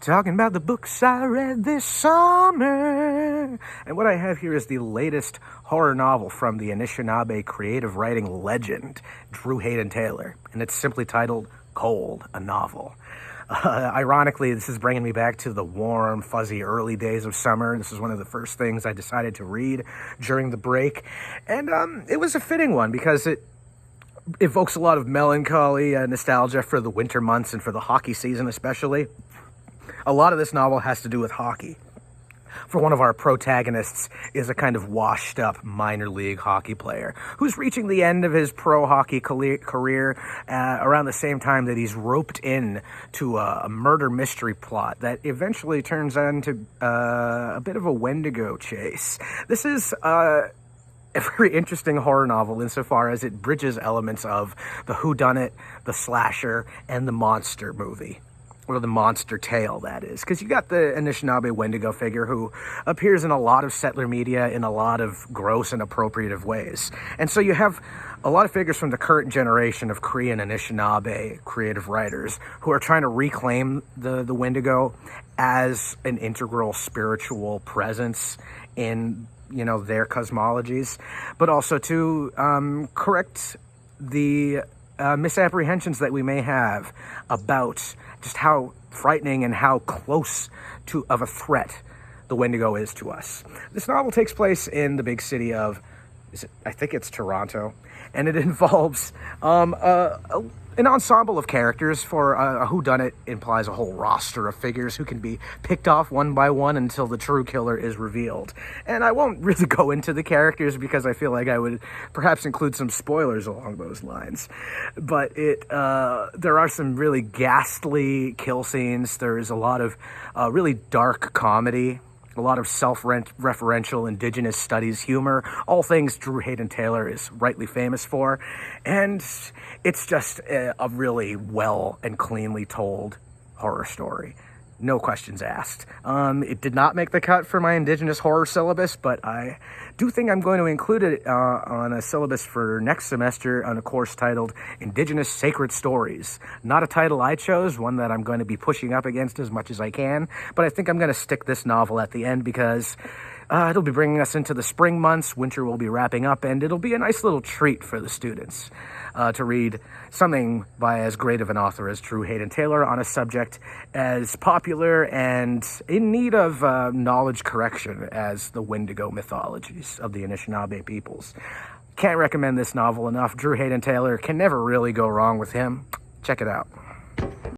talking about the books I read this summer. And what I have here is the latest horror novel from the Anishinaabe creative writing legend, Hayden Taylor. And it's simply titled Cold, a Novel. Ironically, this is bringing me back to the warm, fuzzy early days of summer. This is one of the first things I decided to read during the break. And it was a fitting one because it evokes a lot of melancholy, nostalgia for the winter months and for the hockey season especially. A lot of this novel has to do with hockey. For one of our protagonists is a kind of washed-up minor league hockey player who's reaching the end of his pro hockey career around the same time that he's roped in to a murder mystery plot that eventually turns into a bit of a Wendigo chase. This is a very interesting horror novel insofar as it bridges elements of the whodunit, the slasher, and the monster movie. Or the monster tale, that is. Because you got the Anishinaabe Wendigo figure who appears in a lot of settler media in a lot of gross and appropriative ways. And so you have a lot of figures from the current generation of Cree and Anishinaabe creative writers who are trying to reclaim the Wendigo as an integral spiritual presence in, their cosmologies, but also to correct the misapprehensions that we may have about just how frightening and how close of a threat the Wendigo is to us. This novel takes place in the big city of, I think it's Toronto, and it involves an ensemble of characters. For a whodunit implies a whole roster of figures who can be picked off one by one until the true killer is revealed. And I won't really go into the characters because I feel like I would perhaps include some spoilers along those lines. But there are some really ghastly kill scenes. There's a lot of really dark comedy, a lot of self-referential indigenous studies humor, all things Hayden Taylor is rightly famous for. And it's just a really well and cleanly told horror story. No questions asked. It did not make the cut for my indigenous horror syllabus, but I do think I'm going to include it on a syllabus for next semester on a course titled Indigenous Sacred Stories. Not a title I chose, one that I'm going to be pushing up against as much as I can, but I think I'm going to stick this novel at the end because it'll be bringing us into the spring months, winter will be wrapping up, and it'll be a nice little treat for the students to read something by as great of an author as Hayden Taylor on a subject as popular and in need of knowledge correction as the Wendigo mythologies of the Anishinaabe peoples. Can't recommend this novel enough. Hayden Taylor, can never really go wrong with him. Check it out.